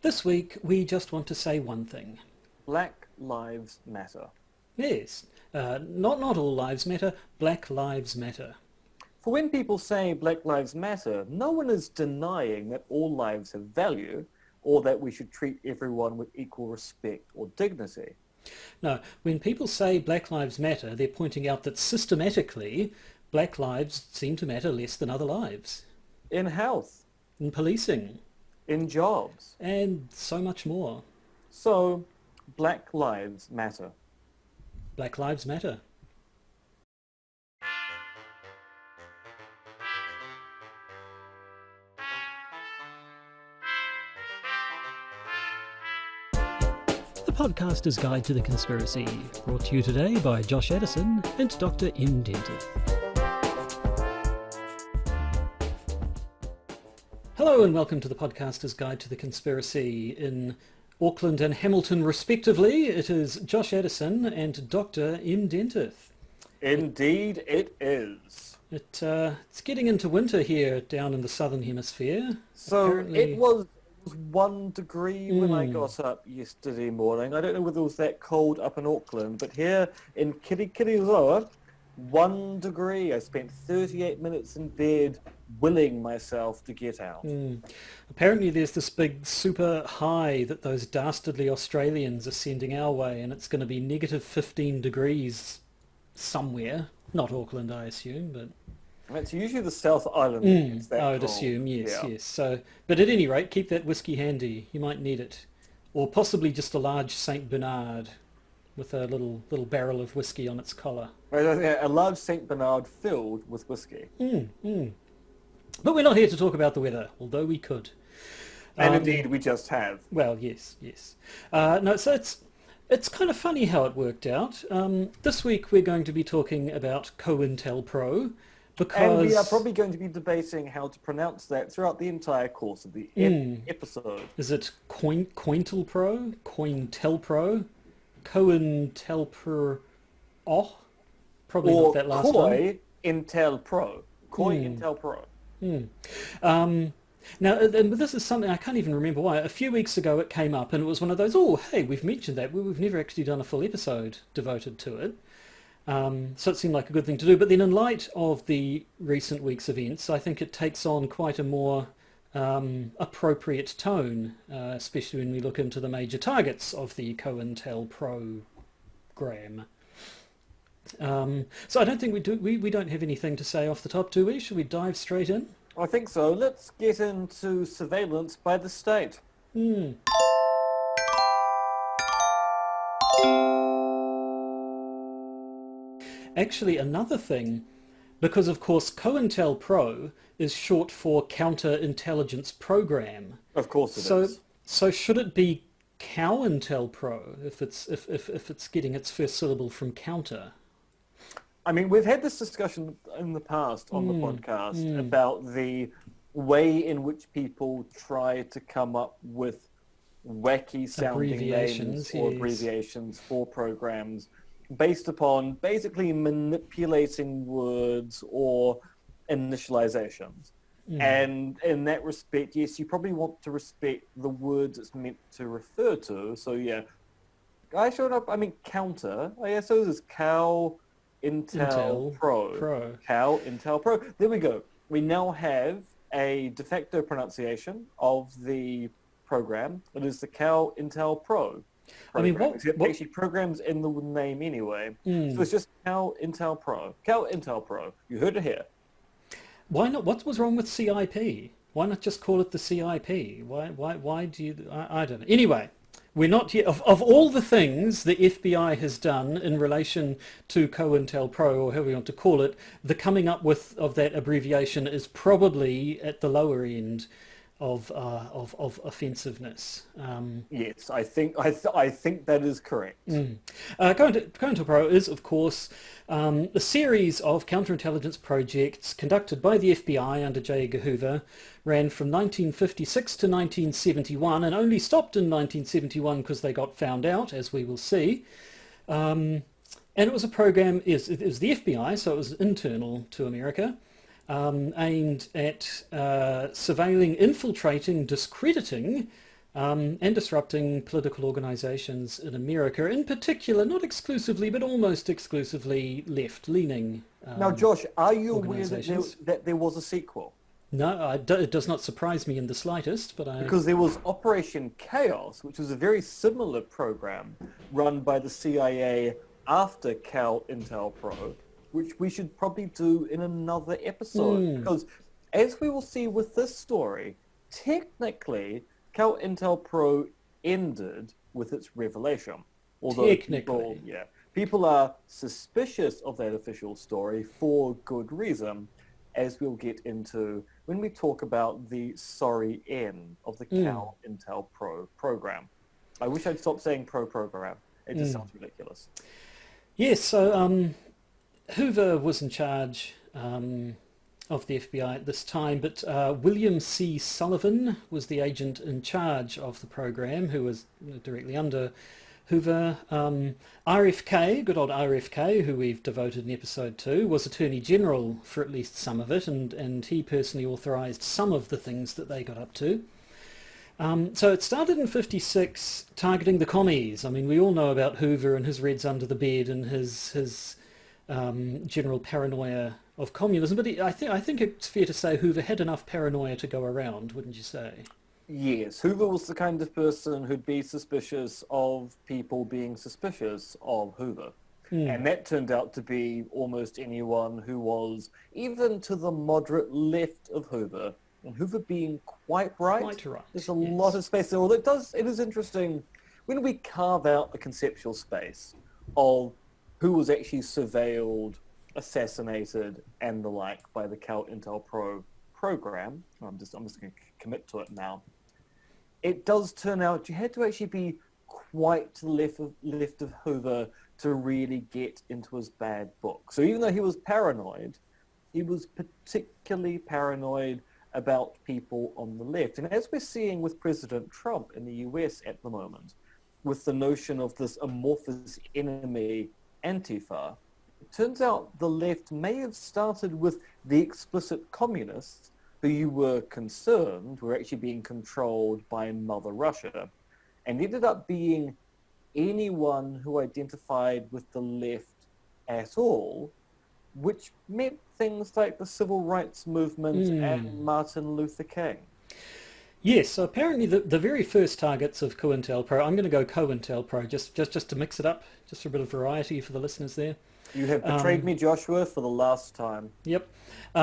This week, we just want to say one thing. Black Lives Matter. Yes, not all lives matter, Black Lives Matter. For when people say Black Lives Matter, no one is denying that all lives have value or that we should treat everyone with equal respect or dignity. No, when people say Black Lives Matter, they're pointing out that systematically, black lives seem to matter less than other lives. In health, In policing, in jobs. and so much more. So, Black Lives Matter. Black Lives Matter. The Podcaster's Guide to the Conspiracy, brought to you today by Josh Addison and Dr. M. Dentith. Hello and welcome to the Podcaster's Guide to the Conspiracy. In Auckland and Hamilton respectively, it is Josh Addison and Dr. M. Dentith. Indeed it is. It's getting into winter here down in the southern hemisphere. So Apparently- it was 1 degree when I got up yesterday morning. I don't know whether it was that cold up in Auckland, but here in Kirikiriroa, 1 degree. I spent 38 minutes in bed willing myself to get out. Apparently there's this big super high that those dastardly Australians are sending our way, and it's going to be negative 15 degrees somewhere. Not Auckland, I assume, but... It's usually the South Island that gets that I would cold. assume, yes, Yeah. yes. So, but at any rate, keep that whiskey handy. You might need it. Or possibly just a large St. Bernard with a little barrel of whiskey on its collar. A large St. Bernard filled with whiskey. But we're not here to talk about the weather, although we could. And indeed, we just have. Well, yes. No, so it's kind of funny how it worked out. This week we're going to be talking about COINTELPRO, because... And we are probably going to be debating how to pronounce that throughout the entire course of the episode. Is it COINTELPRO? COINTELPRO? COINTELPRO? Oh? Probably Or not that last one. COINTELPRO. COINTELPRO. Now, and this is something I can't even remember why. A few weeks ago it came up and it was one of those, oh, hey, we've mentioned that. We've never actually done a full episode devoted to it. So it seemed like a good thing to do. But then in light of the recent week's events, I think it takes on quite a more appropriate tone, especially when we look into the major targets of the COINTELPRO program. So I don't think we don't have anything to say off the top, do we? Should we dive straight in? I think so. Let's get into surveillance by the state. Actually, another thing, because of course COINTELPRO is short for Counterintelligence Program. Of course it is. So should it be COINTELPRO if it's getting its first syllable from counter? I mean, we've had this discussion in the past on the podcast about the way in which people try to come up with wacky sounding names or abbreviations for programs based upon basically manipulating words or initializations. And in that respect, yes, you probably want to respect the words it's meant to refer to. So yeah, I showed up, I mean, counter, I guess so this is COINTELPRO. COINTELPRO. There we go. We now have a de facto pronunciation of the program. It is the COINTELPRO. I mean, what actually programs in the name anyway. So it's just COINTELPRO. COINTELPRO. You heard it here. Why not? What was wrong with CIP? Why not just call it the CIP? Why do you... I don't know. Anyway, we're not here... Of all the things the FBI has done in relation to COINTELPRO, or however you want to call it, the coming up with of that abbreviation is probably at the lower end of offensiveness. Yes, I think that is correct. COINTELPRO is, of course, a series of counterintelligence projects conducted by the FBI under J. Edgar Hoover, ran from 1956 to 1971, and only stopped in 1971 because they got found out, as we will see. And it was a program, it was the FBI, so it was internal to America, aimed at surveilling, infiltrating, discrediting and disrupting political organisations in America, in particular, not exclusively, but almost exclusively left-leaning Now, Josh, are you aware organisations. that there was a sequel? No, it does not surprise me in the slightest, but Because there was Operation Chaos, which was a very similar program run by the CIA after COINTELPRO, which we should probably do in another episode. Because as we will see with this story, technically, COINTELPRO ended with its revelation. Although people are suspicious of that official story for good reason, as we'll get into when we talk about the sorry end of the COINTELPRO program. I wish I'd stop saying program. It just sounds ridiculous. Yes, so Hoover was in charge of the FBI at this time, but William C. Sullivan was the agent in charge of the program, who was directly under Hoover. RFK, good old RFK, who we've devoted an episode to, was Attorney General for at least some of it, and he personally authorised some of the things that they got up to. So it started in 56, targeting the commies. I mean, we all know about Hoover and his Reds under the bed and his general paranoia of communism, but I think it's fair to say Hoover had enough paranoia to go around, wouldn't you say? Yes, Hoover was the kind of person who'd be suspicious of people being suspicious of Hoover. And that turned out to be almost anyone who was even to the moderate left of Hoover. And Hoover being quite right. Quite right. There's a lot of space there. Although it is interesting when we carve out the conceptual space of who was actually surveilled, assassinated, and the like by the COINTELPRO program. I'm just going to commit to it now. It does turn out you had to actually be quite to the left of Hoover to really get into his bad book. So even though he was paranoid, he was particularly paranoid about people on the left. And as we're seeing with President Trump in the US at the moment, with the notion of this amorphous enemy, Antifa, it turns out the left may have started with the explicit communists who you were concerned were actually being controlled by Mother Russia, and ended up being anyone who identified with the left at all, which meant things like the civil rights movement and Martin Luther King. Yes, so apparently the very first targets of COINTELPRO, I'm going to go COINTELPRO just to mix it up, just for a bit of variety for the listeners there. You have betrayed me, Joshua, for the last time. Yep.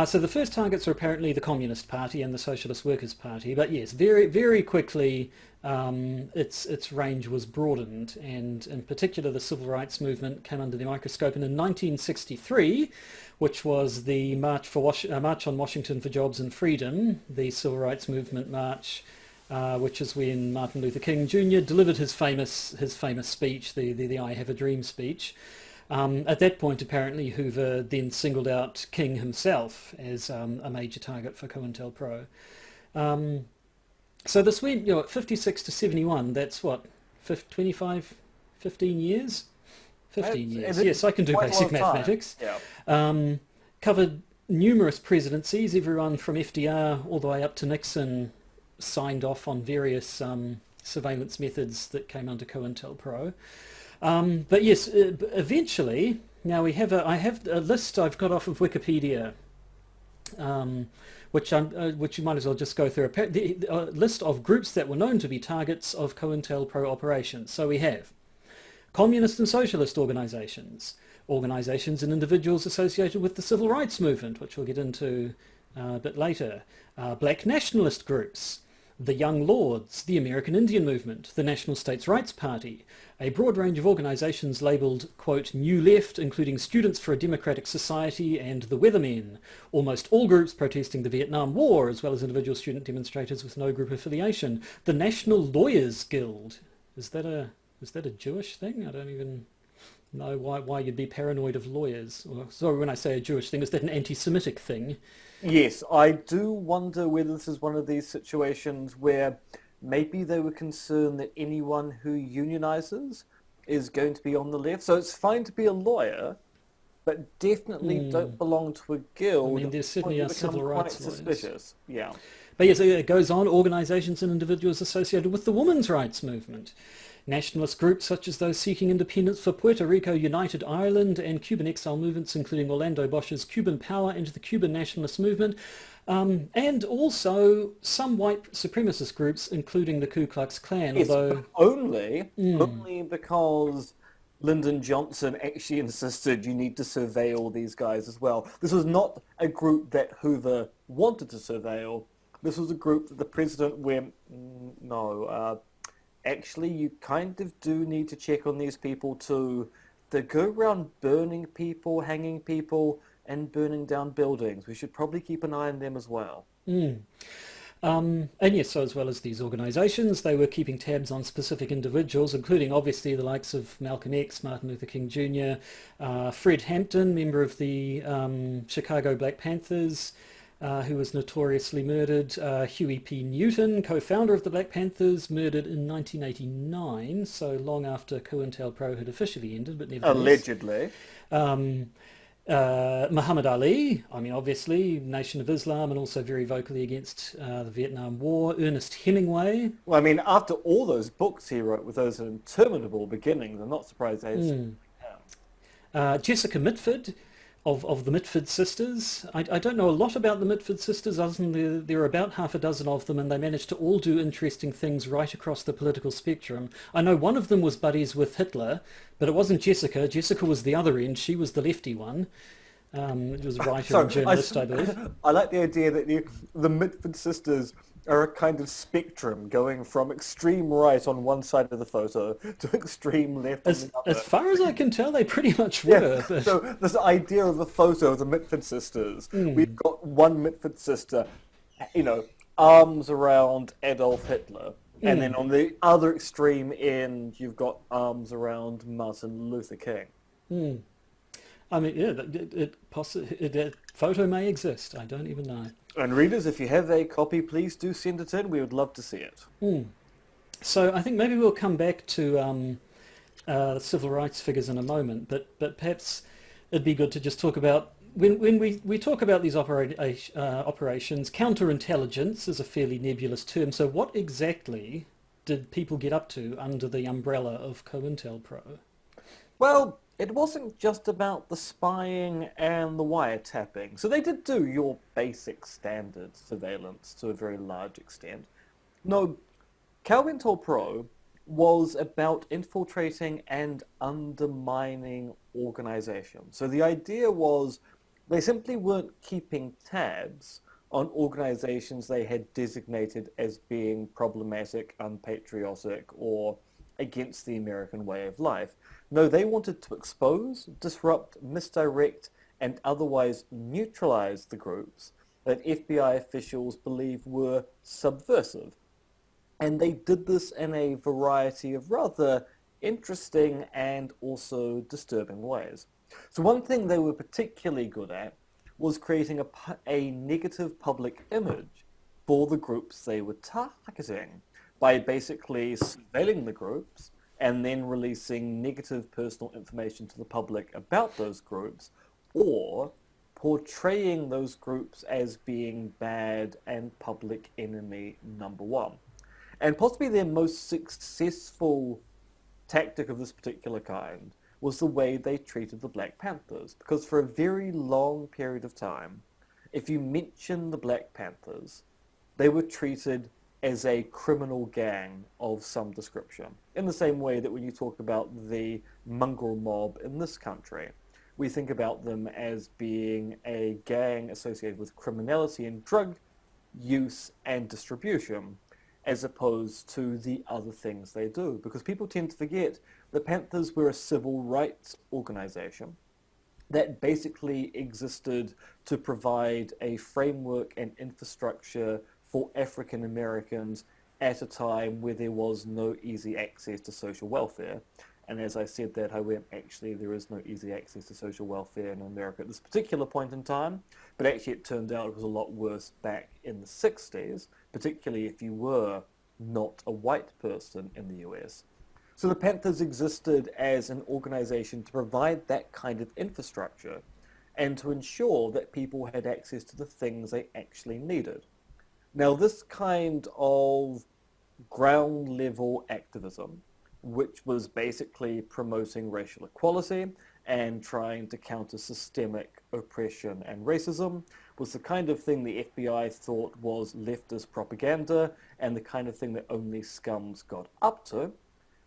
So the first targets are apparently the Communist Party and the Socialist Workers' Party. But yes, very, very quickly its range was broadened. And in particular, the Civil Rights Movement came under the microscope. And in 1963, which was the March on Washington for Jobs and Freedom, the Civil Rights Movement March, which is when Martin Luther King Jr. delivered his famous speech, the I Have a Dream speech. At that point, apparently, Hoover then singled out King himself as a major target for COINTELPRO. So this went, 56 to 71, that's what, 15 years? 15 years, yes, I can do basic mathematics. Yeah. Covered numerous presidencies, everyone from FDR all the way up to Nixon signed off on various surveillance methods that came under COINTELPRO. But yes, eventually, now I have a list I've got off of Wikipedia, which you might as well just go through. A list of groups that were known to be targets of COINTELPRO operations. So we have communist and socialist organisations, organisations and individuals associated with the civil rights movement, which we'll get into a bit later, black nationalist groups, the Young Lords, the American Indian Movement, the National States Rights Party, a broad range of organisations labelled, quote, New Left, including Students for a Democratic Society and the Weathermen, almost all groups protesting the Vietnam War, as well as individual student demonstrators with no group affiliation, the National Lawyers Guild. Is that a Jewish thing? I don't even know why you'd be paranoid of lawyers. Or, sorry, when I say a Jewish thing, is that an anti-Semitic thing? Yes, I do wonder whether this is one of these situations where maybe they were concerned that anyone who unionizes is going to be on the left. So it's fine to be a lawyer, but definitely don't belong to a guild. I mean, there's certainly are civil rights lawyers. Suspicious. Yeah. But yes, it goes on, organisations and individuals associated with the women's rights movement. Nationalist groups such as those seeking independence for Puerto Rico, United Ireland and Cuban exile movements, including Orlando Bosch's Cuban Power and the Cuban nationalist movement, and also some white supremacist groups, including the Ku Klux Klan, Yes, although... but only because Lyndon Johnson actually insisted you need to surveil these guys as well. This was not a group that Hoover wanted to surveil. This was a group that the president went, no, actually you kind of do need to check on these people too. They go around burning people, hanging people, and burning down buildings. We should probably keep an eye on them as well. And yes, so as well as these organisations, they were keeping tabs on specific individuals, including obviously the likes of Malcolm X, Martin Luther King Jr., Fred Hampton, member of the Chicago Black Panthers, who was notoriously murdered, Huey P. Newton, co-founder of the Black Panthers, murdered in 1989, so long after COINTELPRO had officially ended, but nevertheless. Allegedly. Muhammad Ali, I mean, obviously, Nation of Islam, and also very vocally against the Vietnam War. Ernest Hemingway. Well, I mean, after all those books he wrote with those interminable beginnings, I'm not surprised they Jessica Mitford of the Mitford sisters. I don't know a lot about the Mitford sisters, other than there are about half a dozen of them, and they managed to all do interesting things right across the political spectrum. I know one of them was buddies with Hitler, but it wasn't Jessica. Jessica was the other end. She was the lefty one. It was a writer and journalist, I believe. I like the idea that the Mitford sisters are a kind of spectrum going from extreme right on one side of the photo to extreme left on the other. As far as I can tell, they pretty much were. Yeah. But... So this idea of a photo of the Mitford sisters, we've got one Mitford sister, arms around Adolf Hitler. And then on the other extreme end, you've got arms around Martin Luther King. I mean, yeah, that photo may exist. I don't even know. And readers, if you have a copy, please do send it in. We would love to see it. So I think maybe we'll come back to civil rights figures in a moment, but perhaps it'd be good to just talk about, when we talk about these operations, counterintelligence is a fairly nebulous term. So what exactly did people get up to under the umbrella of COINTELPRO? Well, it wasn't just about the spying and the wiretapping. So they did do your basic standard surveillance to a very large extent. No, COINTELPRO was about infiltrating and undermining organizations. So the idea was they simply weren't keeping tabs on organizations they had designated as being problematic, unpatriotic, or against the American way of life. No, they wanted to expose, disrupt, misdirect, and otherwise neutralize the groups that FBI officials believed were subversive. And they did this in a variety of rather interesting and also disturbing ways. So one thing they were particularly good at was creating a negative public image for the groups they were targeting by basically surveilling the groups and then releasing negative personal information to the public about those groups, or portraying those groups as being bad and public enemy number one. And possibly their most successful tactic of this particular kind was the way they treated the Black Panthers, because for a very long period of time, if you mention the Black Panthers, they were treated as a criminal gang of some description. In the same way that when you talk about the mongrel mob in this country, we think about them as being a gang associated with criminality and drug use and distribution, as opposed to the other things they do. Because people tend to forget the Panthers were a civil rights organization that basically existed to provide a framework and infrastructure for African Americans at a time where there was no easy access to social welfare. And as I said that, actually there is no easy access to social welfare in America at this particular point in time, but actually it turned out it was a lot worse back in the 60s, particularly if you were not a white person in the US. So the Panthers existed as an organization to provide that kind of infrastructure and to ensure that people had access to the things they actually needed. Now, this kind of ground level activism, which was basically promoting racial equality and trying to counter systemic oppression and racism, was the kind of thing the FBI thought was leftist propaganda and the kind of thing that only scums got up to.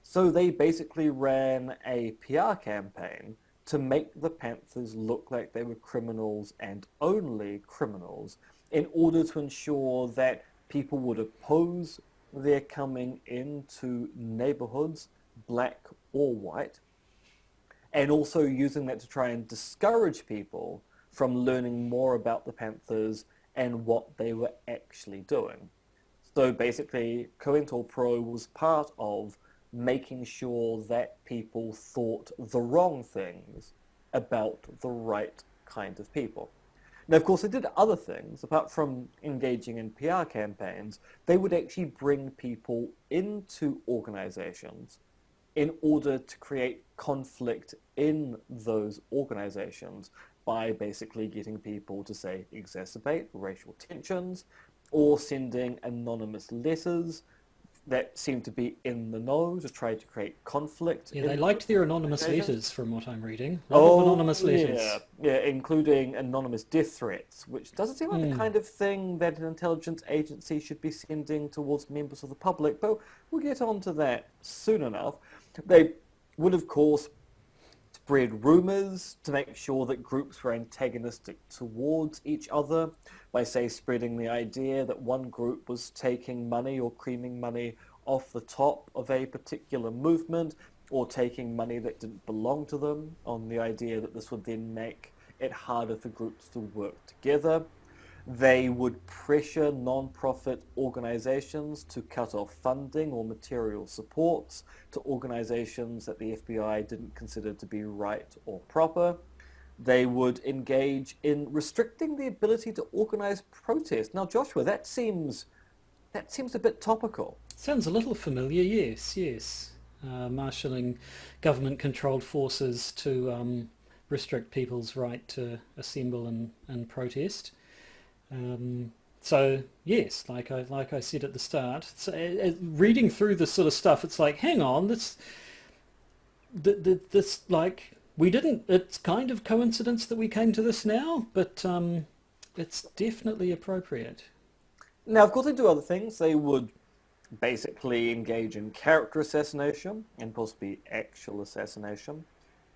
So they basically ran a PR campaign to make the Panthers look like they were criminals and only criminals in order to ensure that people would oppose their coming into neighborhoods, black or white, and also using that to try and discourage people from learning more about the Panthers and what they were actually doing. So basically, COINTELPRO was part of making sure that people thought the wrong things about the right kind of people. Now, of course, they did other things. Apart from engaging in PR campaigns, they would actually bring people into organizations in order to create conflict in those organizations by basically getting people to, say, exacerbate racial tensions or sending anonymous letters that seemed to be in the know to try to create conflict. Yeah, they liked their anonymous letters, from what I'm reading. A lot Oh, of anonymous letters. yeah, including anonymous death threats, which doesn't seem like the kind of thing that an intelligence agency should be sending towards members of the public, but we'll get on to that soon enough. They would, of course, spread rumors to make sure that groups were antagonistic towards each other by, say, spreading the idea that one group was taking money or creaming money off the top of a particular movement or taking money that didn't belong to them, on the idea that this would then make it harder for groups to work together. They would pressure non-profit organizations to cut off funding or material supports to organizations that the FBI didn't consider to be right or proper. They would engage in restricting the ability to organize protest. Now, Joshua, that seems a bit topical. Sounds a little familiar, yes, yes. Marshalling government-controlled forces to restrict people's right to assemble and protest. So yes, like I said at the start, so, reading through this sort of stuff, it's like, hang on, this like we didn't. It's kind of coincidence that we came to this now, but it's definitely appropriate. Now, of course, they do other things. They would basically engage in character assassination and possibly actual assassination.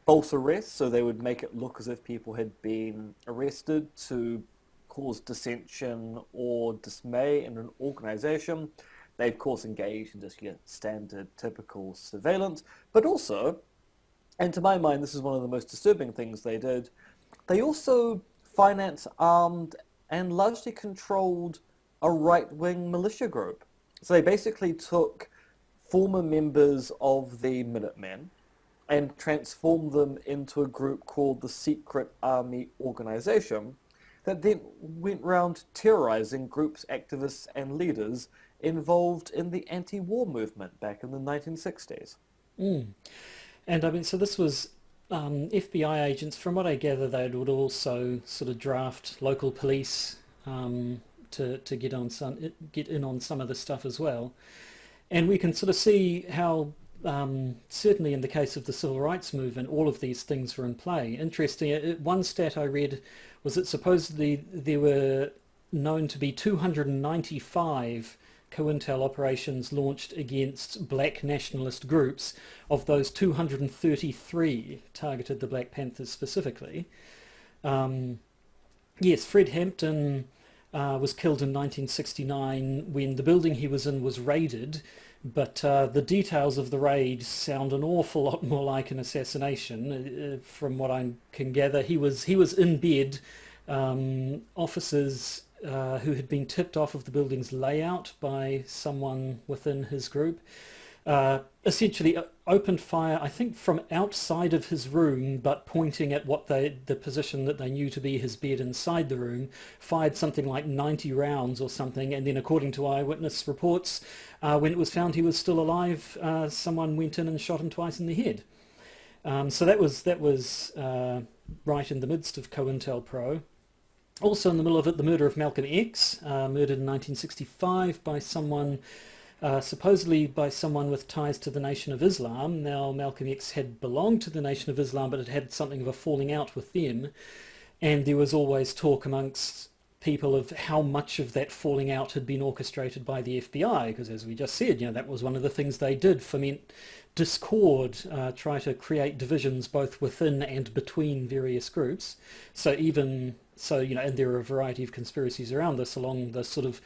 False arrests, so they would make it look as if people had been arrested to cause dissension or dismay in an organization. They, of course, engage in just your standard, typical surveillance, but also, and to my mind, this is one of the most disturbing things they did, they also financed, armed, and largely controlled a right-wing militia group. So they basically took former members of the Minutemen and transformed them into a group called the Secret Army Organization that then went around terrorizing groups, activists, and leaders involved in the anti-war movement back in the 1960s. And I mean, so this was FBI agents. From what I gather, they would also sort of draft local police to get in on some of the stuff as well. And we can sort of see how, certainly in the case of the civil rights movement, all of these things were in play. Interesting. One stat I read was that supposedly there were known to be 295 COINTEL operations launched against black nationalist groups. Of those, 233 targeted the Black Panthers specifically. Yes, Fred Hampton was killed in 1969 when the building he was in was raided, but the details of the raid sound an awful lot more like an assassination. From what I can gather, he was in bed. Officers who had been tipped off of the building's layout by someone within his group essentially opened fire, I think from outside of his room, but pointing at the position that they knew to be his bed inside the room, fired something like 90 rounds or something, and then according to eyewitness reports, when it was found he was still alive, someone went in and shot him twice in the head. So that was right in the midst of COINTELPRO. Also in the middle of it, the murder of Malcolm X, murdered in 1965 by someone, supposedly by someone with ties to the Nation of Islam. Now, Malcolm X had belonged to the Nation of Islam, but it had something of a falling out with them. And there was always talk amongst people of how much of that falling out had been orchestrated by the FBI, because as we just said, that was one of the things they did, foment discord, try to create divisions both within and between various groups. So and there are a variety of conspiracies around this along the sort of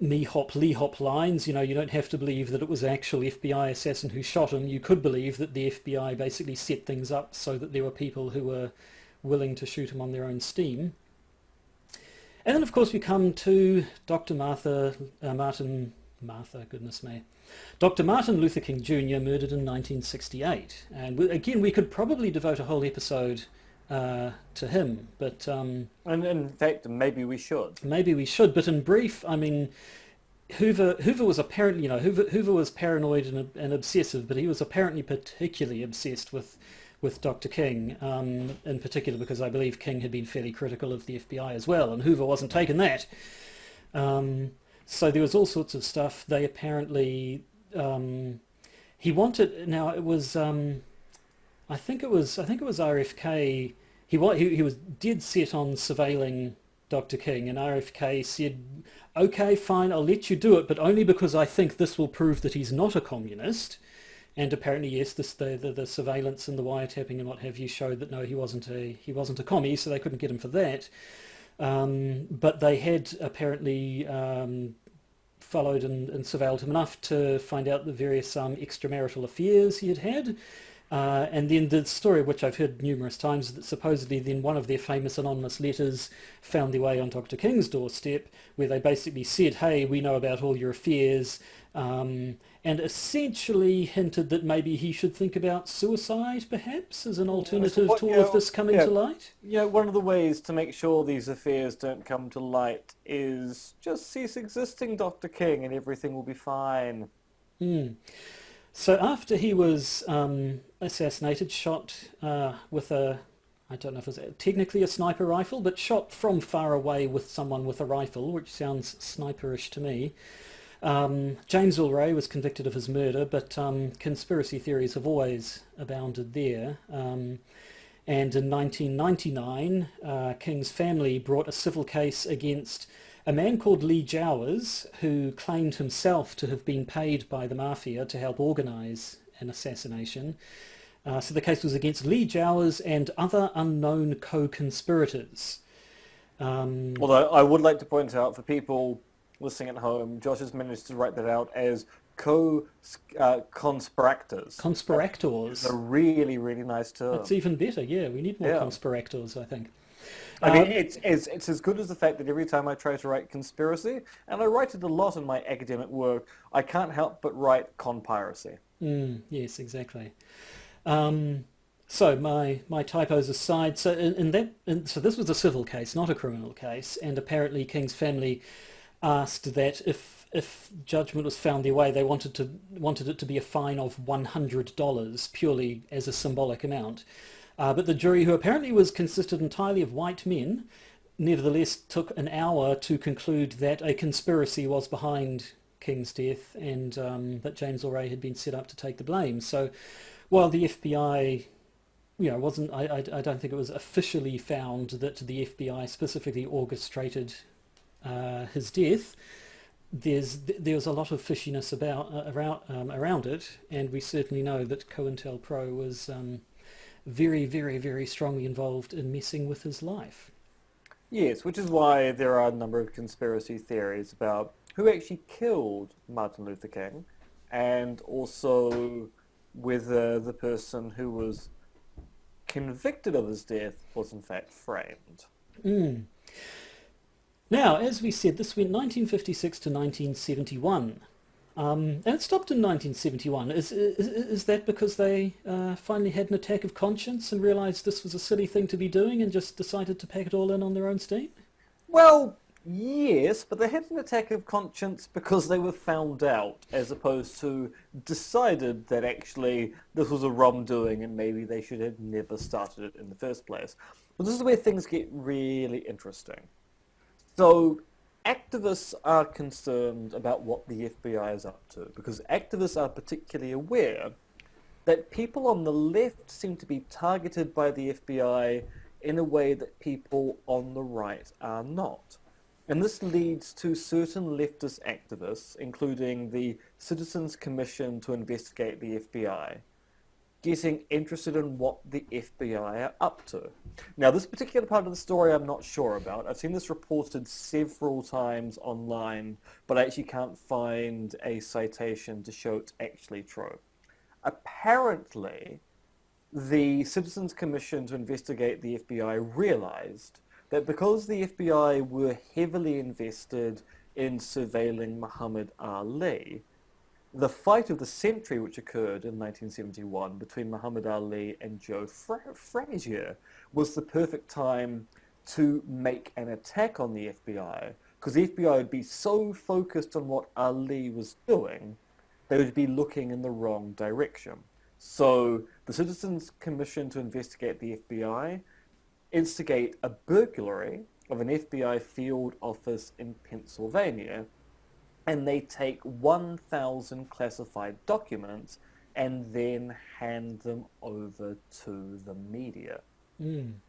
me-hop, lee-hop lines. You don't have to believe that it was an actual FBI assassin who shot him. You could believe that the FBI basically set things up so that there were people who were willing to shoot him on their own steam. And then, of course, we come to Dr. goodness me, Dr. Martin Luther King Jr., murdered in 1968. And again, we could probably devote a whole episode to him, but... and in fact, maybe we should. Maybe we should, but in brief, I mean, Hoover was apparently, Hoover was paranoid and obsessive, but he was apparently particularly obsessed with Dr. King, in particular because I believe King had been fairly critical of the FBI as well, and Hoover wasn't taking that. So there was all sorts of stuff. They apparently he wanted. Now it was I think it was RFK. He was dead set on surveilling Dr. King, and RFK said, "Okay, fine, I'll let you do it, but only because I think this will prove that he's not a communist." And apparently, yes, the surveillance and the wiretapping and what have you showed that no, he wasn't a commie, so they couldn't get him for that. But they had apparently followed and surveilled him enough to find out the various extramarital affairs he had had. And then the story, which I've heard numerous times, that supposedly then one of their famous anonymous letters found their way on Dr. King's doorstep, where they basically said, "Hey, we know about all your affairs," and essentially hinted that maybe he should think about suicide, perhaps, as an alternative to all of this coming to light. Yeah, one of the ways to make sure these affairs don't come to light is just cease existing, Dr. King, and everything will be fine. So after he was assassinated, shot with I don't know if it was technically a sniper rifle, but shot from far away with someone with a rifle, which sounds sniperish to me. James Earl Ray was convicted of his murder, but conspiracy theories have always abounded there. And in 1999, King's family brought a civil case against a man called Lee Jowers, who claimed himself to have been paid by the mafia to help organise an assassination. So the case was against Lee Jowers and other unknown co-conspirators. Although I would like to point out for people listening at home, Josh has managed to write that out as conspirators. Conspirators. It's a really, really nice term. It's even better, yeah. We need more conspirators, I think. I mean, it's as good as the fact that every time I try to write conspiracy, and I write it a lot in my academic work, I can't help but write conspiracy. Yes, exactly. So my typos aside, so so this was a civil case, not a criminal case, and apparently King's family asked that if judgment was found their way, they wanted it to be a fine of $100 purely as a symbolic amount. But the jury, who apparently consisted entirely of white men, nevertheless took an hour to conclude that a conspiracy was behind King's death, and that James Earl Ray had been set up to take the blame. So while the FBI, wasn't, I don't think it was officially found that the FBI specifically orchestrated his death, there's a lot of fishiness around it, and we certainly know that COINTELPRO was very, very, very strongly involved in messing with his life. Yes, which is why there are a number of conspiracy theories about who actually killed Martin Luther King, and also whether the person who was convicted of his death was in fact framed. Now, as we said, this went 1956 to 1971. And it stopped in 1971. Is that because they finally had an attack of conscience and realised this was a silly thing to be doing and just decided to pack it all in on their own steam? Well, Yes, but they had an attack of conscience because they were found out, as opposed to decided that actually this was a wrongdoing and maybe they should have never started it in the first place. But this is where things get really interesting. So, activists are concerned about what the FBI is up to because activists are particularly aware that people on the left seem to be targeted by the FBI in a way that people on the right are not. And this leads to certain leftist activists, including the Citizens Commission to investigate the FBI, getting interested in what the FBI are up to. Now, this particular part of the story I'm not sure about. I've seen this reported several times online, but I actually can't find a citation to show it's actually true. Apparently, the Citizens Commission to investigate the FBI realized that because the FBI were heavily invested in surveilling Muhammad Ali, the fight of the century which occurred in 1971 between Muhammad Ali and Joe Frazier was the perfect time to make an attack on the FBI, because the FBI would be so focused on what Ali was doing, they would be looking in the wrong direction. So the Citizens Commission to investigate the FBI instigate a burglary of an FBI field office in Pennsylvania, and they take 1,000 classified documents and then hand them over to the media.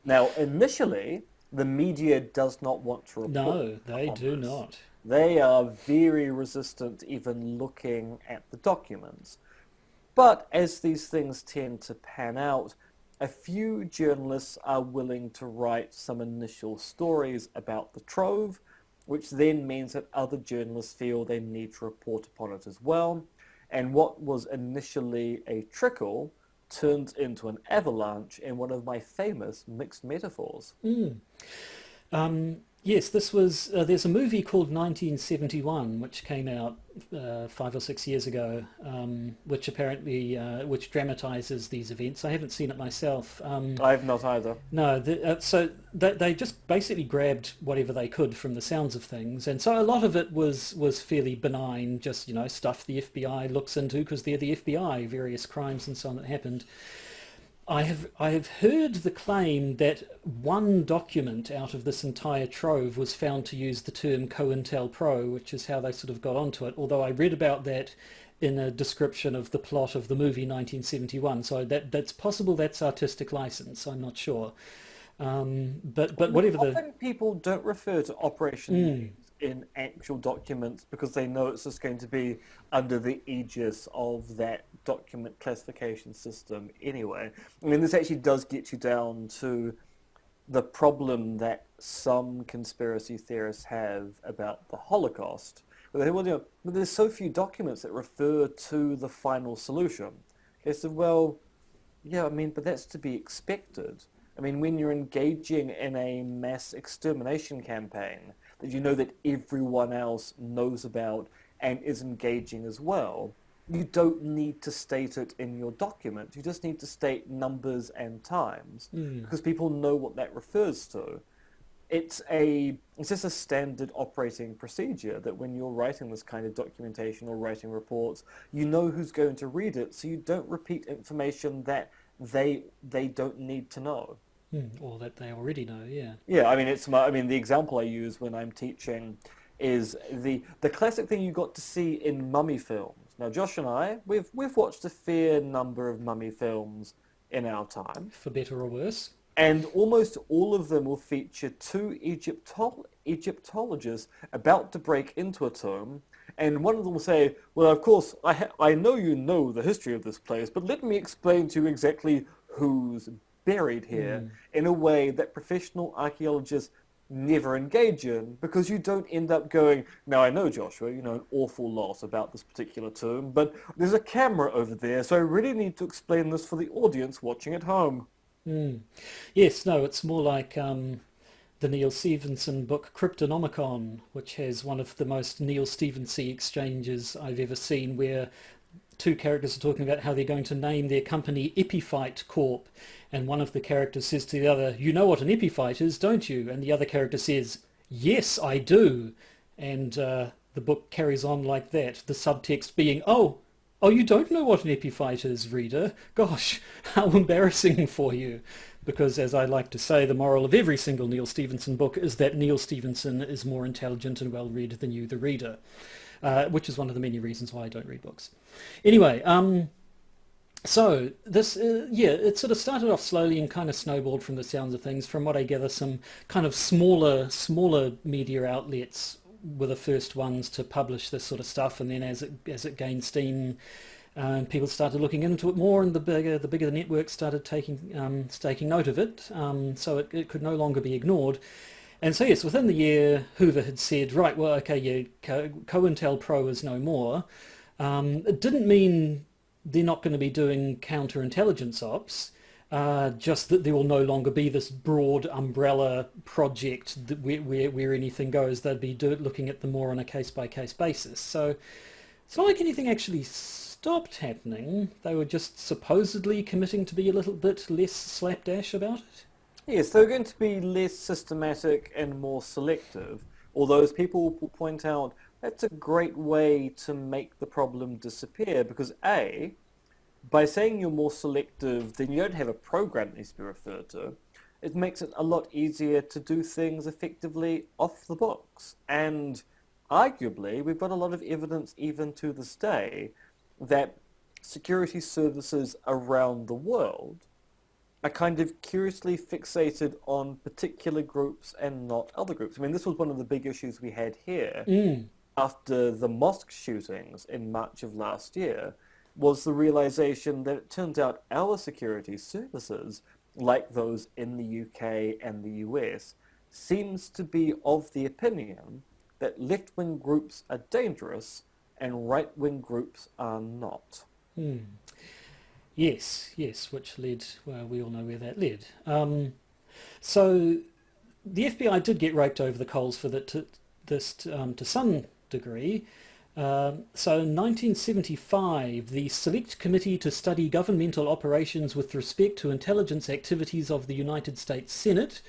Now, initially, the media does not want to report. No, they do not. They are very resistant to even looking at the documents. But as these things tend to pan out, a few journalists are willing to write some initial stories about the trove, which then means that other journalists feel they need to report upon it as well. And what was initially a trickle turns into an avalanche in one of my famous mixed metaphors. Yes, this was. There's a movie called 1971, which came out 5 or 6 years ago, which apparently which dramatizes these events. I haven't seen it myself. I have not either. No, so they just basically grabbed whatever they could from the sounds of things, and so a lot of it was fairly benign, just stuff the FBI looks into because they're the FBI, various crimes and so on that happened. I have heard the claim that one document out of this entire trove was found to use the term COINTELPRO, which is how they sort of got onto it. Although I read about that in a description of the plot of the movie 1971, so that's possible. That's artistic license. I'm not sure, but whatever the Often people don't refer to Operation in actual documents because they know it's just going to be under the aegis of that document classification system anyway. I mean, this actually does get you down to the problem that some conspiracy theorists have about the Holocaust. Well, there's so few documents that refer to the final solution. Okay, so, well, yeah, I mean, but that's to be expected. I mean, when you're engaging in a mass extermination campaign that you know that everyone else knows about and is engaging as well, you don't need to state it in your document. You just need to state numbers and times because people know what that refers to. It's just a standard operating procedure that when you're writing this kind of documentation or writing reports, you know who's going to read it, so you don't repeat information that they don't need to know. or that they already know. Yeah. Yeah, I mean, the example I use when I'm teaching is the classic thing you got to see in mummy films. Now, Josh and I, we've watched a fair number of mummy films in our time, For better or worse. and almost all of them will feature two Egyptologists about to break into a tomb, and one of them will say, well, of course, I know you know the history of this place, but let me explain to you exactly who's buried here in a way that professional archaeologists never engage in, because you don't end up going, now I know, Joshua, you know an awful lot about this particular tomb, but there's a camera over there, so I really need to explain this for the audience watching at home. Yes, no, it's more like the Neil Stephenson book Cryptonomicon, which has one of the most Neil Stephensy exchanges I've ever seen, where two characters are talking about how they're going to name their company Epiphyte Corp, and one of the characters says to the other, you know what an epiphyte is, don't you? And the other character says, Yes, I do. And the book carries on like that. The subtext being, oh, you don't know what an epiphyte is, reader. Gosh, how embarrassing for you. Because as I like to say, the moral of every single Neil Stephenson book is that Neil Stephenson is more intelligent and well-read than you, the reader, which is one of the many reasons why I don't read books. Anyway, so this, yeah, it sort of started off slowly and kind of snowballed from the sounds of things. From what I gather, some kind of smaller media outlets were the first ones to publish this sort of stuff, and then as it gained steam, people started looking into it more, and the bigger the network started taking note of it. So it could no longer be ignored. And so yes, within the year, Hoover had said, right, well, okay, yeah, COINTELPRO is no more. It didn't mean they're not going to be doing counterintelligence ops, just that there will no longer be this broad umbrella project that where anything goes. They'd be looking at them more on a case-by-case basis. So it's not like anything actually stopped happening. They were just supposedly committing to be a little bit less slapdash about it. Yes, they're going to be less systematic and more selective, although as people will point out, that's a great way to make the problem disappear because A, by saying you're more selective, then you don't have a program that needs to be referred to. It makes it a lot easier to do things effectively off the books. And arguably, we've got a lot of evidence even to this day that security services around the world are kind of curiously fixated on particular groups and not other groups. I mean, this was one of the big issues we had here after the mosque shootings in March of last year, was the realization that it turns out our security services, like those in the UK and the US, seems to be of the opinion that left-wing groups are dangerous and right-wing groups are not. Yes, yes, which led, well, we all know where that led. So the FBI did get raked over the coals for that to some degree. So in 1975, the Select Committee to Study Governmental Operations with Respect to Intelligence Activities of the United States Senate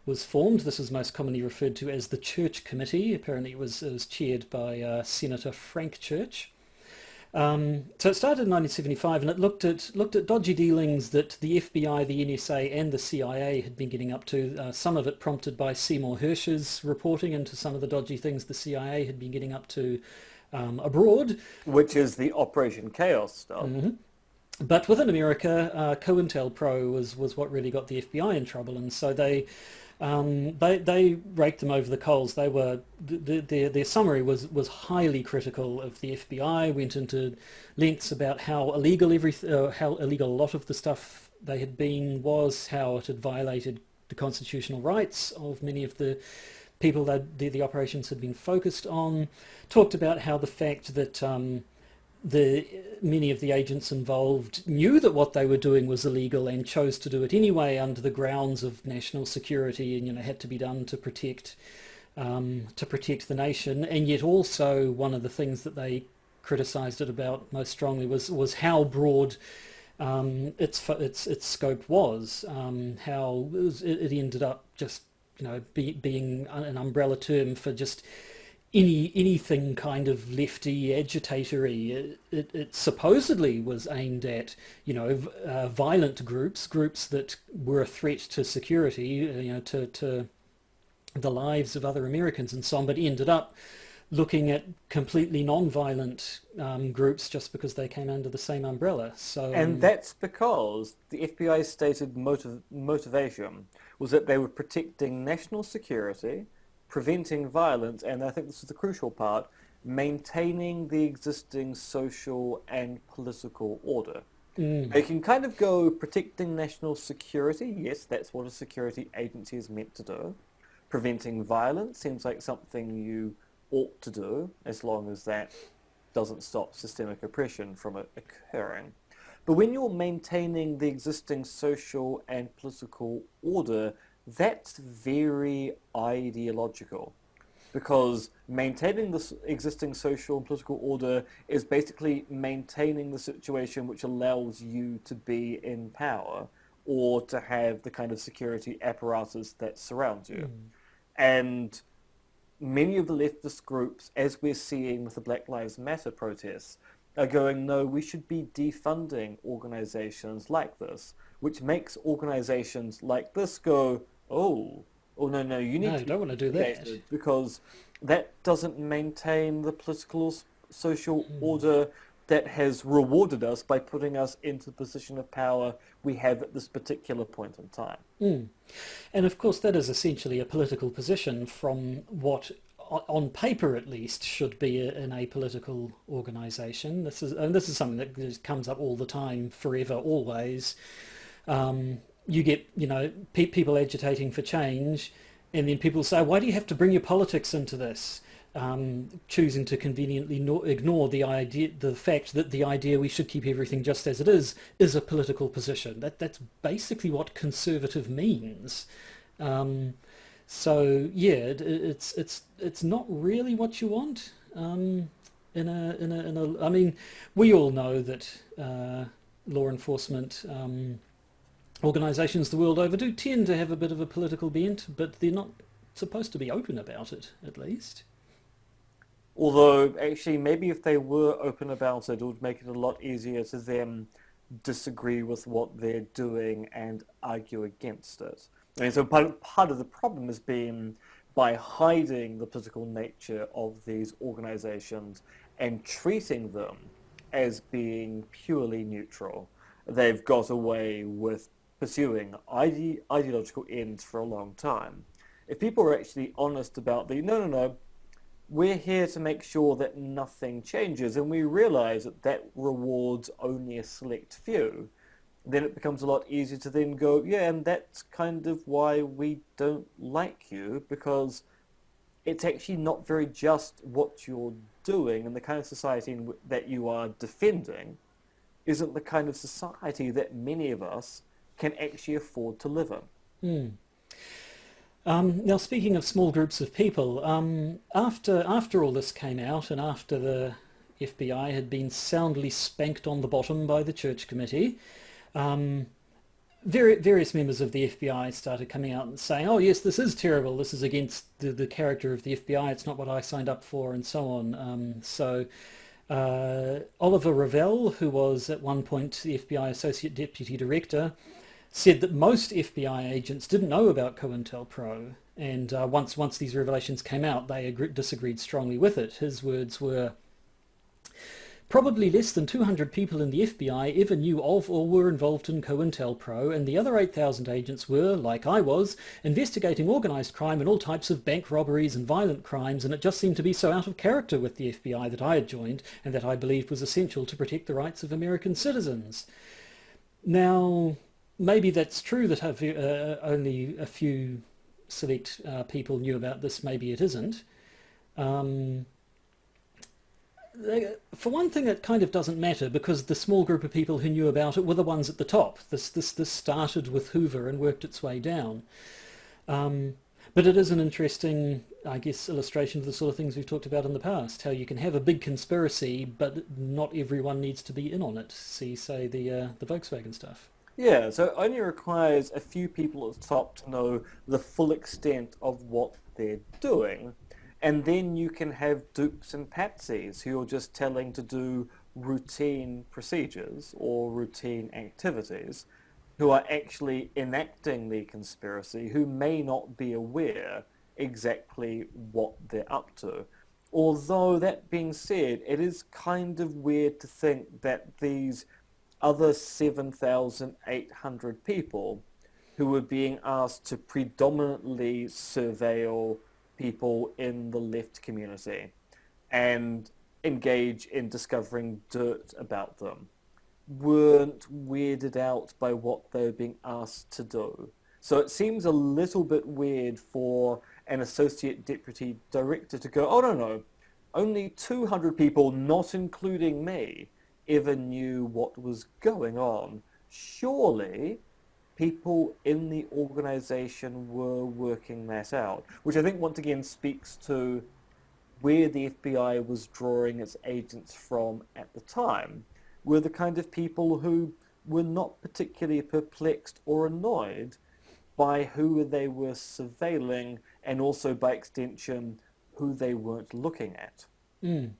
was formed. This is most commonly referred to as the Church Committee. Apparently it was chaired by Senator Frank Church. So it started in 1975, and it looked at dodgy dealings that the FBI, the NSA, and the CIA had been getting up to. Some of it prompted by Seymour Hersh's reporting into some of the dodgy things the CIA had been getting up to abroad. Which is the Operation Chaos stuff. But within America, COINTELPRO was what really got the FBI in trouble, and so they raked them over the coals. They were their summary was highly critical of the FBI. Went into lengths about how illegal a lot of the stuff they had been was, how it had violated the constitutional rights of many of the people that the operations had been focused on. Talked about how the fact that many of the agents involved knew that what they were doing was illegal and chose to do it anyway under the grounds of national security, and had to be done to protect the nation. And yet also one of the things that they criticised it about most strongly was how broad its scope was, how it ended up just being an umbrella term for just anything kind of lefty agitatory. It supposedly was aimed at violent groups that were a threat to security, to the lives of other Americans and so on, but ended up looking at completely non-violent groups just because they came under the same umbrella. So And that's because the FBI's stated motivation was that they were protecting national security, preventing violence, and I think this is the crucial part, maintaining the existing social and political order. They can kind of go protecting national security. Yes, that's what a security agency is meant to do. Preventing violence seems like something you ought to do, as long as that doesn't stop systemic oppression from occurring. But when you're maintaining the existing social and political order, that's very ideological, because maintaining the existing social and political order is basically maintaining the situation which allows you to be in power or to have the kind of security apparatus that surrounds you. And many of the leftist groups, as we're seeing with the Black Lives Matter protests, are going, no, we should be defunding organizations like this, which makes organizations like this go, no, you need No, to be don't want to do that. investigated because that doesn't maintain the political or social order that has rewarded us by putting us into the position of power we have at this particular point in time. And of course that is essentially a political position from what, on paper at least, should be an apolitical organisation. This is something that just comes up all the time, forever, always. You get, people agitating for change, and then people say, why do you have to bring your politics into this? Choosing to conveniently ignore the fact that the idea we should keep everything just as it is a political position. That's basically what conservative means. So yeah, it's not really what you want. I mean, we all know that law enforcement organisations the world over do tend to have a bit of a political bent, but they're not supposed to be open about it, at least. Although, actually, maybe if they were open about it, it would make it a lot easier to them disagree with what they're doing and argue against it. I mean, so part of the problem has been by hiding the political nature of these organizations and treating them as being purely neutral, they've got away with pursuing ideological ends for a long time. If people are actually honest about no, we're here to make sure that nothing changes, and we realize that that rewards only a select few, then it becomes a lot easier to then go, yeah, and that's kind of why we don't like you, because it's actually not very just what you're doing, and the kind of society that you are defending isn't the kind of society that many of us can actually afford to live in. Now, speaking of small groups of people, after all this came out and after the FBI had been soundly spanked on the bottom by the Church Committee, various members of the FBI started coming out and saying, oh yes, this is terrible, this is against the character of the FBI, it's not what I signed up for, and so on. Oliver Revell, who was at one point the FBI Associate Deputy Director, said that most FBI agents didn't know about COINTELPRO, and once these revelations came out, they disagreed strongly with it. His words were, probably less than 200 people in the FBI ever knew of or were involved in COINTELPRO, and the other 8,000 agents were, like I was, investigating organised crime and all types of bank robberies and violent crimes, and it just seemed to be so out of character with the FBI that I had joined, and that I believed was essential to protect the rights of American citizens. Now, maybe that's true that only a few select people knew about this, maybe it isn't. For one thing, it kind of doesn't matter, because the small group of people who knew about it were the ones at the top. This started with Hoover and worked its way down. But it is an interesting, I guess, illustration of the sort of things we've talked about in the past, how you can have a big conspiracy, but not everyone needs to be in on it. See, say, the Volkswagen stuff. Yeah, so it only requires a few people at the top to know the full extent of what they're doing, and then you can have dupes and patsies who are just telling to do routine procedures or routine activities, who are actually enacting the conspiracy, who may not be aware exactly what they're up to. Although, that being said, it is kind of weird to think that these other 7,800 people who were being asked to predominantly surveil people in the left community and engage in discovering dirt about them weren't weirded out by what they were being asked to do. So it seems a little bit weird for an associate deputy director to go, oh no, only 200 people, not including me, ever knew what was going on. Surely people in the organization were working that out, which I think once again speaks to where the FBI was drawing its agents from at the time, were the kind of people who were not particularly perplexed or annoyed by who they were surveilling, and also by extension who they weren't looking at. Mm.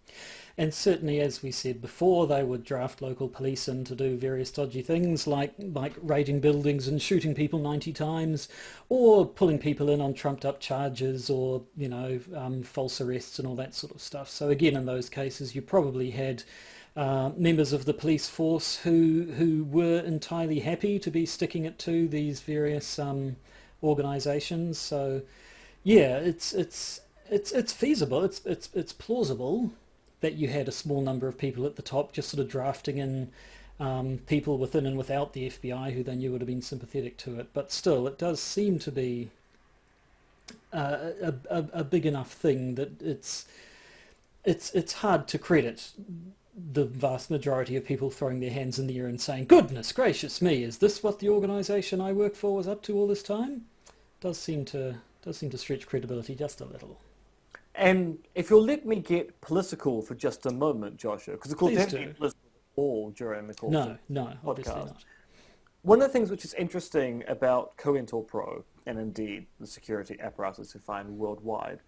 And certainly, as we said before, they would draft local police in to do various dodgy things like raiding buildings and shooting people 90 times, or pulling people in on trumped up charges, or false arrests and all that sort of stuff. So again, in those cases, you probably had members of the police force who were entirely happy to be sticking it to these various organisations. So yeah, it's feasible. It's plausible that you had a small number of people at the top just sort of drafting in people within and without the FBI who they knew would have been sympathetic to it. But still, it does seem to be a big enough thing that it's hard to credit the vast majority of people throwing their hands in the air and saying, "Goodness gracious me, is this what the organisation I work for was up to all this time?" Does seem to stretch credibility just a little. And if you'll let me get political for just a moment, Joshua, because of course Please there do. hasn't been political at all during the course of No, the obviously podcast. not. One of the things which is interesting about COINTELPRO, and indeed the security apparatus we find worldwide,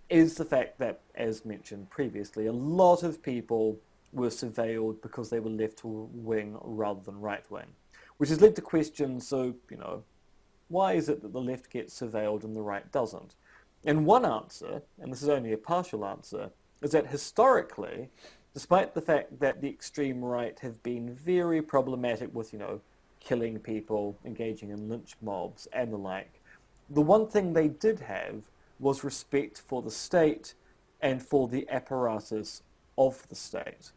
is the fact that, as mentioned previously, a lot of people were surveilled because they were left-wing rather than right-wing, which has led to questions, so, why is it that the left gets surveilled and the right doesn't? And one answer, and this is only a partial answer, is that historically, despite the fact that the extreme right have been very problematic with, killing people, engaging in lynch mobs and the like, the one thing they did have was respect for the state and for the apparatus of the state.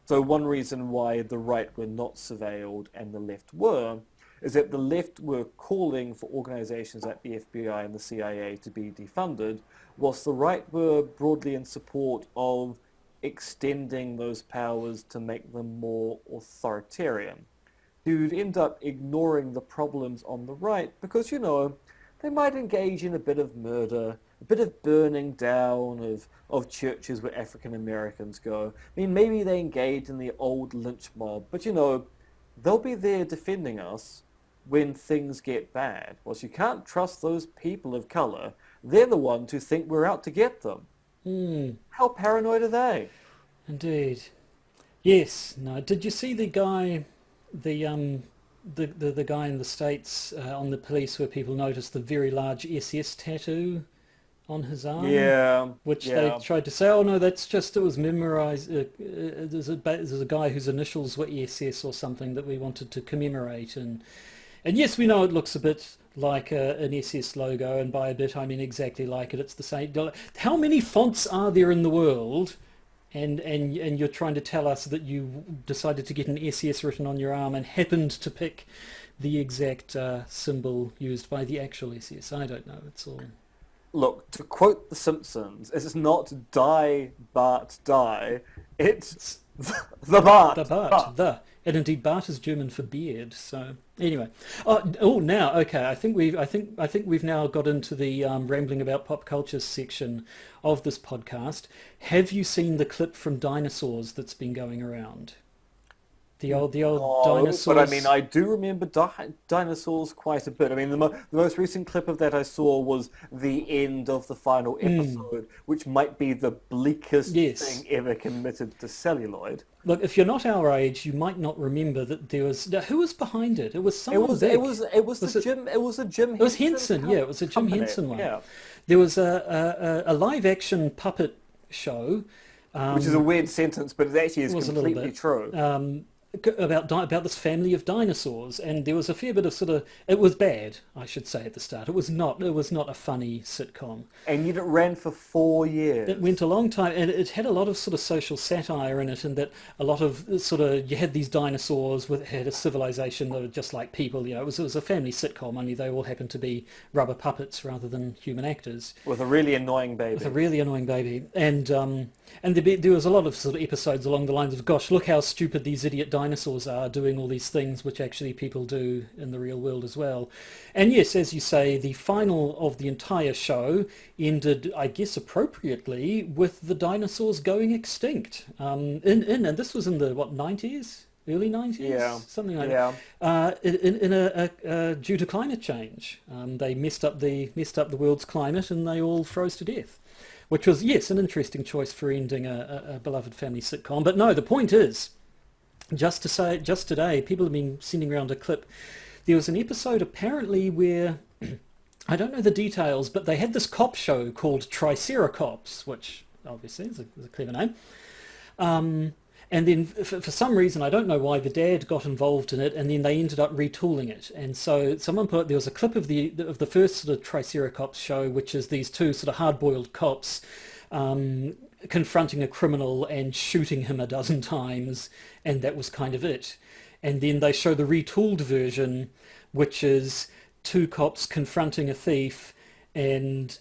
So one reason why the right were not surveilled and the left were is that the left were calling for organizations like the FBI and the CIA to be defunded, whilst the right were broadly in support of extending those powers to make them more authoritarian. You'd end up ignoring the problems on the right because, they might engage in a bit of murder, a bit of burning down of churches where African Americans go. I mean, maybe they engage in the old lynch mob, but, they'll be there defending us when things get bad. Well, so you can't trust those people of colour. They're the ones who think we're out to get them. How paranoid are they? Indeed. Yes. No. Did you see the guy, the guy in the States on the police where people noticed the very large SS tattoo on his arm? Yeah. Which yeah. they tried to say, oh no, it was memorized. There's a guy whose initials were SS or something that we wanted to commemorate, and yes, we know it looks a bit like an SS logo, and by a bit I mean exactly like it. It's the same. How many fonts are there in the world? And you're trying to tell us that you decided to get an SS written on your arm and happened to pick the exact symbol used by the actual SS. I don't know. It's all... Look, to quote The Simpsons, it's not die, Bart, die. It's the Bart. The Bart. The. And indeed, Bart is German for beard. So anyway, now okay. I think we've now got into the rambling about pop culture section of this podcast. Have you seen the clip from Dinosaurs that's been going around? The old dinosaurs. But I mean, I do remember dinosaurs quite a bit. I mean, the most recent clip of that I saw was the end of the final episode, which might be the bleakest thing ever committed to celluloid. Look, if you're not our age, you might not remember that there was... Who was behind it? It was someone big. It was a Jim Henson. It was Henson, yeah. It was a Jim Henson one. Yeah. There was a live-action puppet show... which is a weird sentence, but it actually is completely true. About this family of dinosaurs, and there was a fair bit of sort of... It was bad, I should say, at the start. It was not a funny sitcom. And yet it ran for 4 years. It went a long time, and it had a lot of sort of social satire in it, and that a lot of sort of... You had these dinosaurs had a civilization that were just like people. It was a family sitcom, only they all happened to be rubber puppets rather than human actors. With a really annoying baby. And there was a lot of sort of episodes along the lines of, gosh, look how stupid these idiot dinosaurs are doing all these things which actually people do in the real world as well. And yes, as you say, the final of the entire show ended, I guess appropriately, with the dinosaurs going extinct. And this was in the, 90s? Early 90s? Yeah. Something like that. Due to climate change. They messed up the world's climate and they all froze to death. which was, yes, an interesting choice for ending a beloved family sitcom. But no, the point is, just today, people have been sending around a clip. There was an episode apparently where, I don't know the details, but they had this cop show called Triceratops, which obviously is a clever name. And then for some reason, I don't know why, the dad got involved in it, and then they ended up retooling it. And so someone there was a clip of the first sort of Triceratops show, which is these two sort of hard-boiled cops confronting a criminal and shooting him a dozen times, and that was kind of it. And then they show the retooled version, which is two cops confronting a thief and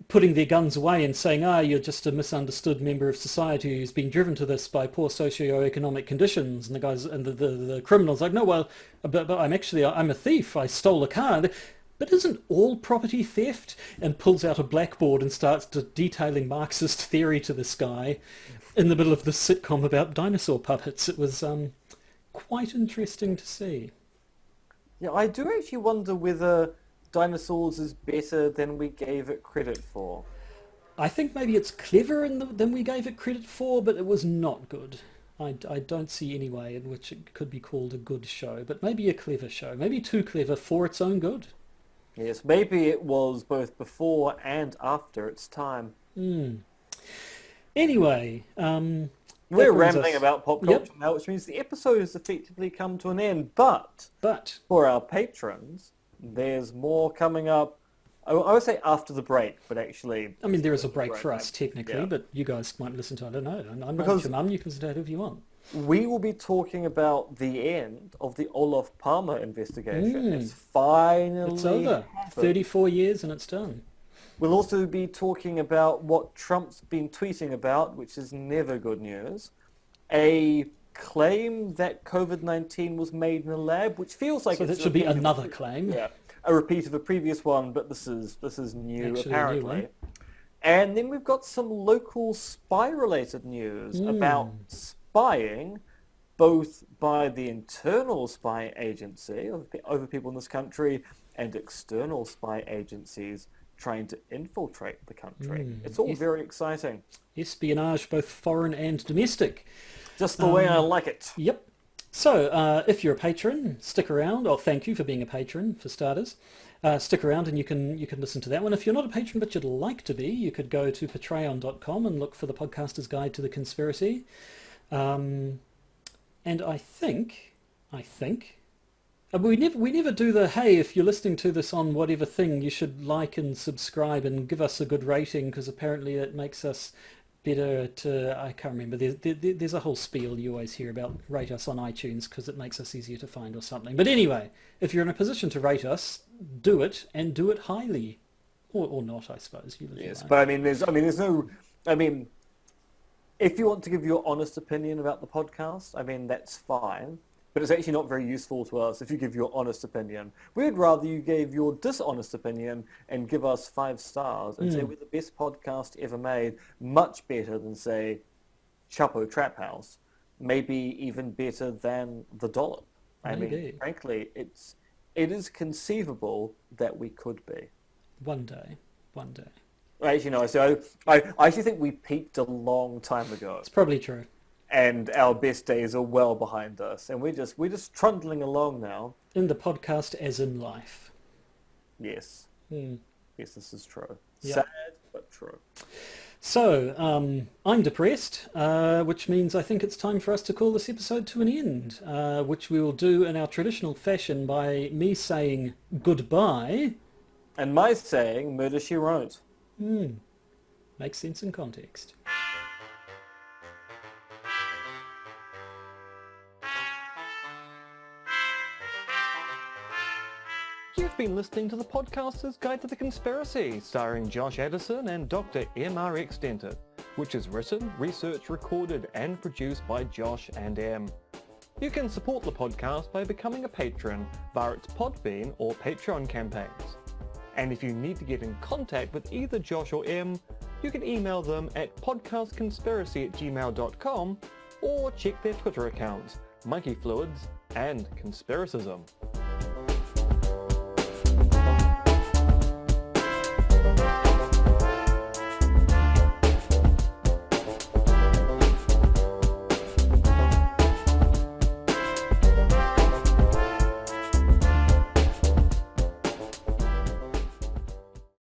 putting their guns away and saying, you're just a misunderstood member of society who's been driven to this by poor socio-economic conditions. And the guys and the criminal's like, no, well, but I'm a thief. I stole a car. But isn't all property theft? And pulls out a blackboard and starts detailing Marxist theory to this guy in the middle of this sitcom about dinosaur puppets. It was quite interesting to see. Yeah, I do actually wonder whether Dinosaurs is better than we gave it credit for. I think maybe it's cleverer than we gave it credit for, but it was not good. I don't see any way in which it could be called a good show, but maybe a clever show. Maybe too clever for its own good. Yes, maybe it was both before and after its time. Anyway, we're rambling about pop culture now, which means the episode has effectively come to an end. But for our patrons, there's more coming up. I would say after the break, but actually... I mean, there is a break for us, technically, but you guys might listen to it. I don't know. I'm not your mum. You can listen to it if you want. We will be talking about the end of the Olof Palme investigation. It's finally It's over. happened. 34 years and it's done. We'll also be talking about what Trump's been tweeting about, which is never good news. A claim that COVID-19 was made in a lab, which feels like so that should be another claim. Yeah, a repeat of a previous one, but this is new. Actually, apparently. New one. And then we've got some local spy-related news about spying, both by the internal spy agency over people in this country and external spy agencies trying to infiltrate the country. It's all very exciting. Espionage, both foreign and domestic. Just the way I like it. Yep. So if you're a patron, stick around. Oh, thank you for being a patron, for starters. Stick around and you can listen to that one. If you're not a patron but you'd like to be, you could go to patreon.com and look for the Podcaster's Guide to the Conspiracy. And I think we never do the, hey, if you're listening to this on whatever thing, you should like and subscribe and give us a good rating, because apparently it makes us better at, I can't remember, there's a whole spiel you always hear about, rate us on iTunes because it makes us easier to find or something. But anyway, if you're in a position to rate us, do it, and do it highly. Or not, I suppose. Yes, but there's no, if you want to give your honest opinion about the podcast, that's fine. But it's actually not very useful to us if you give your honest opinion. We'd rather you gave your dishonest opinion and give us 5 stars and say we're the best podcast ever made, much better than, say, Chapo Trap House, maybe even better than The Dollop. Frankly, it is conceivable that we could be. One day. Actually, no, so I actually think we peaked a long time ago. It's probably true. And our best days are well behind us, and we're just trundling along now. In the podcast, as in life. Yes. Yes, this is true. Yep. Sad, but true. So, I'm depressed, which means I think it's time for us to call this episode to an end, which we will do in our traditional fashion by me saying goodbye. And my saying, murder she wrote. Makes sense in context. You've been listening to the Podcaster's Guide to the Conspiracy, starring Josh Addison and Dr. MRX Denton, which is written, researched, recorded and produced by Josh and M. You can support the podcast by becoming a patron via its Podbean or Patreon campaigns. And if you need to get in contact with either Josh or M, you can email them at podcastconspiracy@gmail.com or check their Twitter accounts, Monkey Fluids and Conspiracism.